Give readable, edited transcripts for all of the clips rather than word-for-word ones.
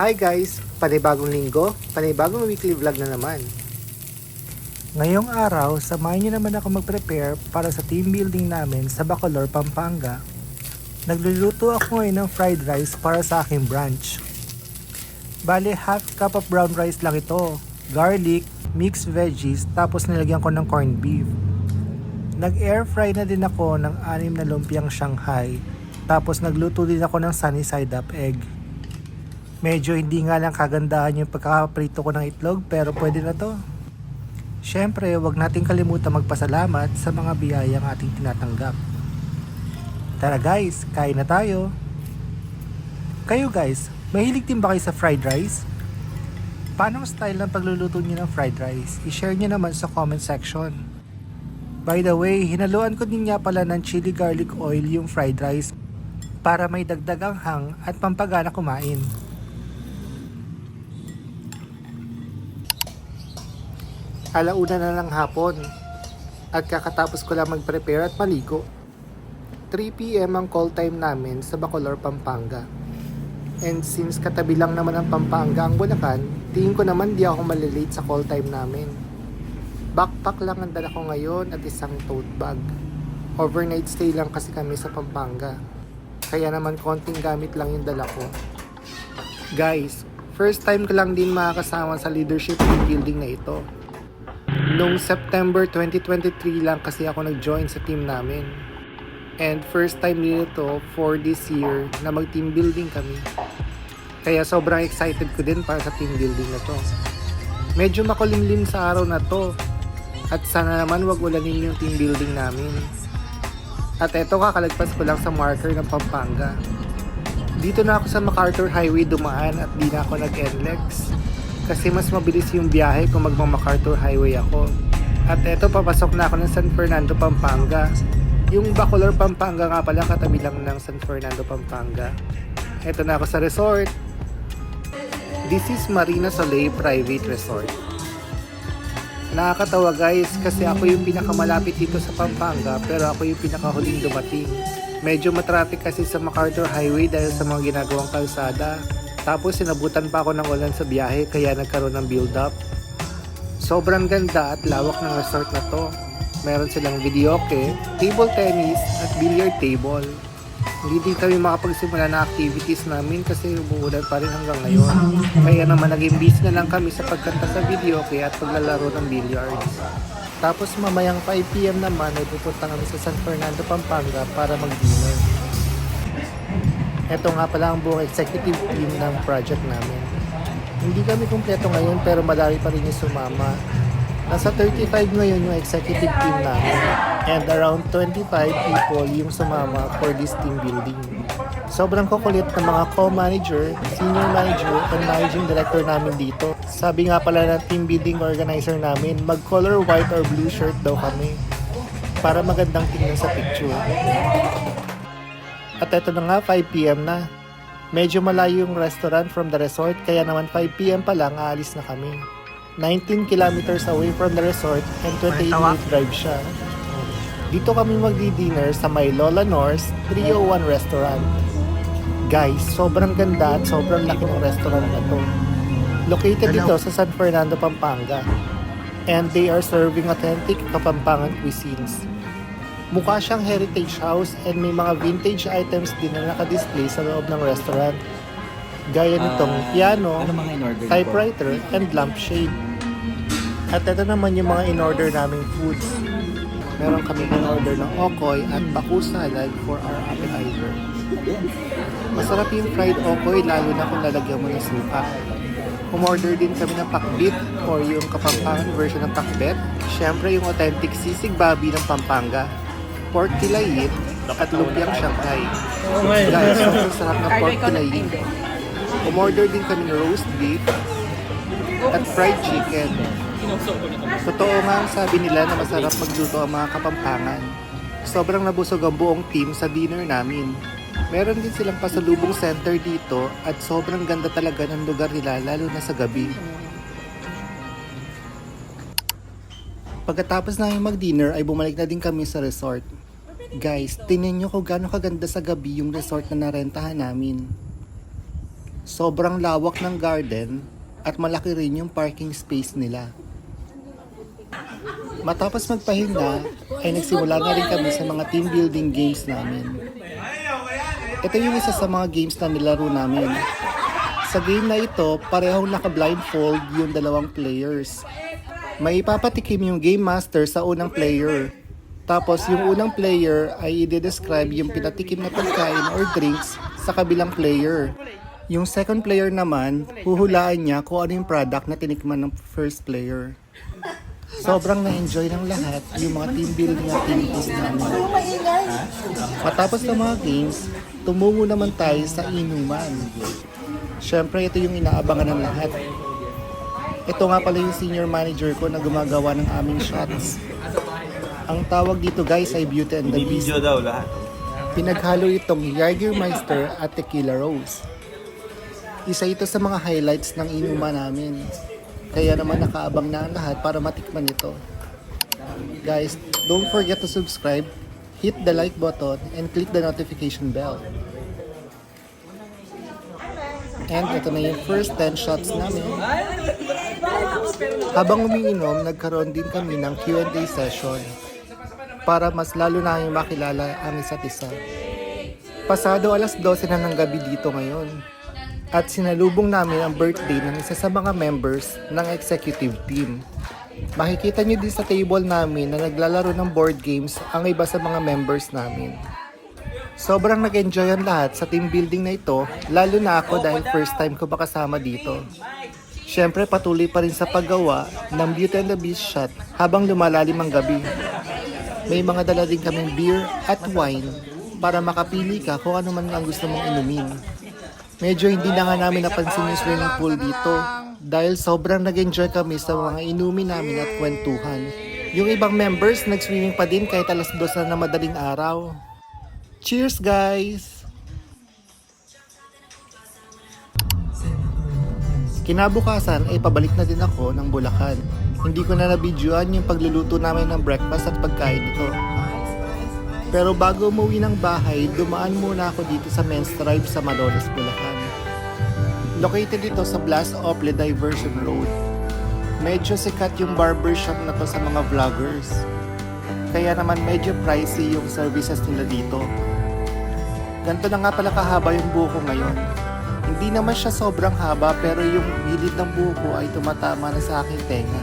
Hi guys! Panibagong linggo, panibagong weekly vlog na naman. Ngayong araw, samahan niyo naman ako mag-prepare para sa team building namin sa Bacolor, Pampanga. Nagluluto ako ngayon ng fried rice para sa aking brunch. Bale, half cup of brown rice lang ito, garlic, mixed veggies, tapos nilagyan ko ng corned beef. Nag-air fry na din ako ng 6 na lumpiang Shanghai, tapos nagluto din ako ng sunny side up egg. Medyo hindi nga lang kagandahan yung pagkakaprito ko ng itlog pero pwede na to. Syempre, wag nating kalimutan magpasalamat sa mga biyayang ating tinatanggap. Tara guys, kain na tayo. Kayo guys, mahilig din ba kayo sa fried rice? Paano ang style ng pagluluto niyo ng fried rice? I-share niyo naman sa comment section. By the way, hinaluan ko din nga pala ng chili garlic oil yung fried rice para may dagdag ang hang at pampagana kumain. Alauna na ng hapon at kakatapos ko lang mag-prepare at maligo. 3 PM ang call time namin sa Bacolor, Pampanga. And since katabi lang naman ang Pampanga ang Bulacan, tingin ko naman di ako malilate sa call time namin. Backpack lang ang dala ko ngayon at isang tote bag. Overnight stay lang kasi kami sa Pampanga. Kaya naman konting gamit lang yung dala ko. Guys, first time ko lang din makakasama sa leadership team building na ito. Noong September 2023 lang kasi ako nag-join sa team namin. And first time din ito for this year na mag-team building kami. Kaya sobrang excited ko din para sa team building na to. Medyo makulimlim sa araw na to. At sana naman wag ulanin yung team building namin. At eto kakalagpas ko lang sa marker ng Pampanga. Dito na ako sa MacArthur Highway dumaan at di na ako nag-NLEX. Kasi mas mabilis yung biyahe kung magma-MacArthur Highway ako. At eto, papasok na ako ng San Fernando, Pampanga. Yung Bacolor, Pampanga nga pala, katabi lang ng San Fernando, Pampanga. Eto na ako sa resort. This is Marina Soleil Private Resort. Nakakatawa guys, kasi ako yung pinakamalapit dito sa Pampanga, pero ako yung pinakahuling dumating. Medyo matraffic kasi sa MacArthur Highway dahil sa mga ginagawang kalsada. Tapos sinabutan pa ako ng ulan sa biyahe kaya nagkaroon ng build-up. Sobrang ganda at lawak ng resort na to. Meron silang videoke, table tennis at billiard table. Hindi din kami makapagsimula na activities namin kasi umuulan pa rin hanggang ngayon. Kaya naman naging busy na lang kami sa pagkanta sa videoke at paglalaro ng billiards. Tapos mamayang 5 PM naman ay pupunta kami sa San Fernando, Pampanga para mag-dinner. Ito nga pala ang buong executive team ng project namin. Hindi kami kumpleto ngayon pero madami pa rin yung sumama. Nasa 35 ngayon yung executive team namin and around 25 people yung sumama for this team building. Sobrang kukulit ng mga co-manager, senior manager, and managing director namin dito. Sabi nga pala ng team building organizer namin, mag-color white or blue shirt daw kami para magandang tingnan sa picture. At eto na nga, 5 PM na. Medyo malayo yung restaurant from the resort, kaya naman 5 PM pa lang, aalis na kami. 19 kilometers away from the resort and 28-minute drive siya. Dito kami magdi-dinner sa may Lola North 301 restaurant. Guys, sobrang ganda at sobrang laki ng restaurant na to. Located dito sa San Fernando, Pampanga. And they are serving authentic Kapampangan cuisines. Mukha siyang heritage house and may mga vintage items din na naka-display sa loob ng restaurant. Gaya nitong piano, typewriter, and lampshade. At ito naman yung mga in-order naming foods. Meron kami in-order ng okoy at baku salad for our appetizer. Masarap yung fried okoy lalo na kung lalagyan mo ng suka. Umorder din kami ng pakbit or yung Kapampangan version ng pakbet. Siyempre yung authentic sisig babi ng Pampanga, pork tilayit at lumpiang Shanghai. Guys, sobrang sarap ng pork tilayit. Umorder din kami ng roast beef at fried chicken. Totoo nga ang sabi nila na masarap magluto ang mga Kapampangan. Sobrang nabusog ang buong team sa dinner namin. Meron din silang pasalubong center dito at sobrang ganda talaga ng lugar nila lalo na sa gabi. Pagkatapos namin mag-dinner ay bumalik na din kami sa resort. Guys, tingnan nyo kung gaano kaganda sa gabi yung resort na narentahan namin. Sobrang lawak ng garden at malaki rin yung parking space nila. Matapos magpahinga, ay nagsimula na rin kami sa mga team building games namin. Ito yung isa sa mga games na nilaro namin. Sa game na ito, parehong naka-blindfold yung dalawang players. May ipapatikim yung game master sa unang player. Tapos yung unang player ay i-describe yung pinatikim na pagkain or drinks sa kabilang player. Yung second player naman, huhulaan niya kung ano yung product na tinikman ng first player. Sobrang na-enjoy ng lahat yung mga team building activities namin. Matapos ng mga games, tumungo naman tayo sa inuman. Siyempre, ito yung inaabangan ng lahat. Ito nga pala yung senior manager ko na gumagawa ng aming shots. Ang tawag dito guys ay Beauty and the Beast. Video daw lahat. Pinaghalo itong Jägermeister at Tequila Rose. Isa ito sa mga highlights ng inuman namin. Kaya naman nakaabang na ang lahat para matikman ito. Guys, don't forget to subscribe, hit the like button, and click the notification bell. And ito na yung first 10 shots namin. Habang umiinom, nagkaroon din kami ng Q&A session para mas lalo namin makilala ang isa't isa. Pasado alas 12 na ng gabi dito ngayon. At sinalubong namin ang birthday ng isa sa mga members ng executive team. Makikita nyo din sa table namin na naglalaro ng board games ang iba sa mga members namin. Sobrang nag-enjoy ang lahat sa team building na ito, lalo na ako dahil first time ko makasama dito. Siyempre patuloy pa rin sa paggawa ng Beauty and the Beast shot habang lumalalim ang gabi. May mga dala din kaming beer at wine para makapili ka kung ano man ang gusto mong inumin. Medyo hindi na nga namin napansin yung swimming pool dito dahil sobrang nag-enjoy kami sa mga inumin namin at kwentuhan. Yung ibang members nag-swimming pa din kahit alas 2 na madaling araw. Cheers guys! Kinabukasan ay pabalik na din ako ng Bulacan. Hindi ko na nabidyoan yung pagluluto namin ng breakfast at pagkain ito. Pero bago umuwi ng bahay, dumaan muna ako dito sa Men's Tribe sa Malolos, Bulacan. Located ito sa Blas Ople Diversion Road. Medyo sikat yung barbershop na to sa mga vloggers. Kaya naman medyo pricey yung services nila dito. Ganito na nga pala kahaba yung buhok ko ngayon. Hindi naman siya sobrang haba pero yung gilid ng buhok ko ay tumatama na sa aking tenga.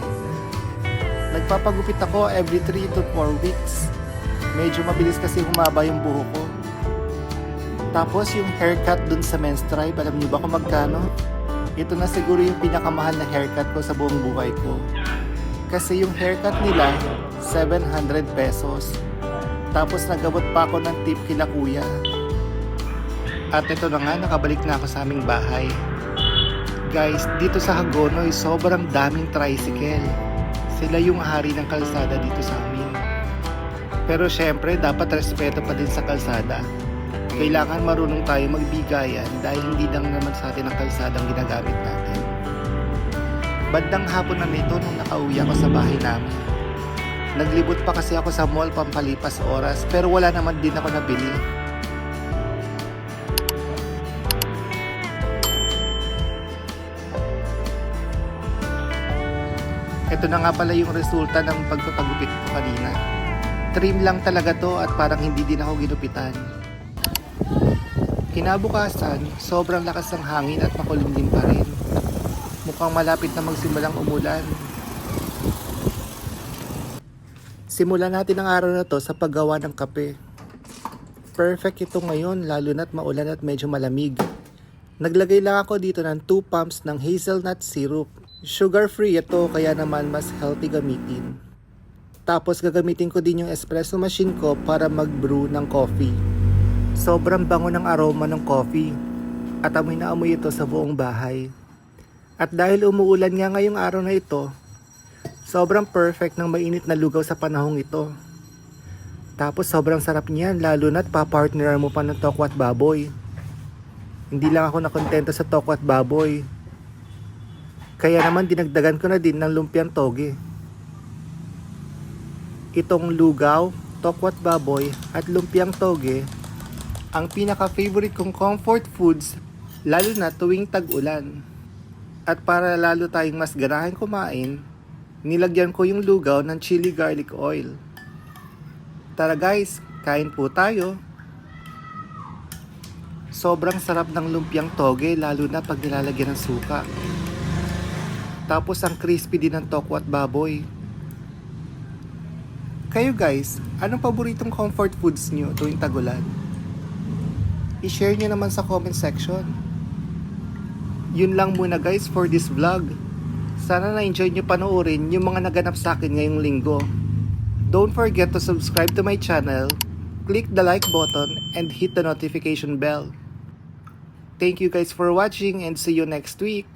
Nagpapagupit ako every 3 to 4 weeks. Medyo mabilis kasi humaba yung buhok ko. Tapos yung haircut dun sa Men's Tribe, alam niyo ba kung magkano? Ito na siguro yung pinakamahal na haircut ko sa buong buhay ko. Kasi yung haircut nila, 700 pesos. Tapos nagabot pa ako ng tip kila kuya. At ito na nga, nakabalik na ako sa aming bahay. Guys, dito sa Hagonoy, sobrang daming tricycle. Sila yung hari ng kalsada dito sa amin. Pero syempre, dapat respeto pa din sa kalsada. Kailangan marunong tayo magbigayan dahil hindi lang naman sa atin ang kalsada ang ginagamit natin. Bandang hapon na nito nung nakauwi ako sa bahay namin. Naglibot pa kasi ako sa mall pampalipas oras pero wala naman din ako nabili. Ito na nga pala yung resulta ng pagpapagupit ko kanina. Trim lang talaga to at parang hindi din ako ginupitan. Kinabukasan, sobrang lakas ng hangin at makulimlim pa rin. Mukhang malapit na magsimulang umulan. Simulan natin ang araw na to sa paggawa ng kape. Perfect ito ngayon lalo na't maulan at medyo malamig. Naglagay lang ako dito ng 2 pumps ng hazelnut syrup. Sugar free ito kaya naman mas healthy gamitin. Tapos gagamitin ko din yung espresso machine ko para mag-brew ng coffee. Sobrang bango ng aroma ng coffee at amoy na amoy ito sa buong bahay. At dahil umuulan nga ngayong araw na ito, sobrang perfect ng mainit na lugaw sa panahong ito. Tapos sobrang sarap niyan lalo na't papartneran mo pa ng toko at baboy. Hindi lang ako nakontento sa toko at baboy. Kaya naman dinagdagan ko na din ng lumpiang toge. Itong lugaw, tokwat baboy at lumpiang toge, ang pinaka-favorite kong comfort foods lalo na tuwing tag-ulan. At para lalo tayong mas ganahan kumain, nilagyan ko yung lugaw ng chili garlic oil. Tara guys, kain po tayo. Sobrang sarap ng lumpiang toge lalo na pag nilalagyan ng suka. Tapos ang crispy din ng tokwa at baboy. Kayo guys, anong paboritong comfort foods nyo tuwing tag-ulan? I-share nyo naman sa comment section. Yun lang muna guys for this vlog. Sana na-enjoy nyo panoorin yung mga naganap sa akin ngayong linggo. Don't forget to subscribe to my channel, click the like button, and hit the notification bell. Thank you guys for watching and see you next week.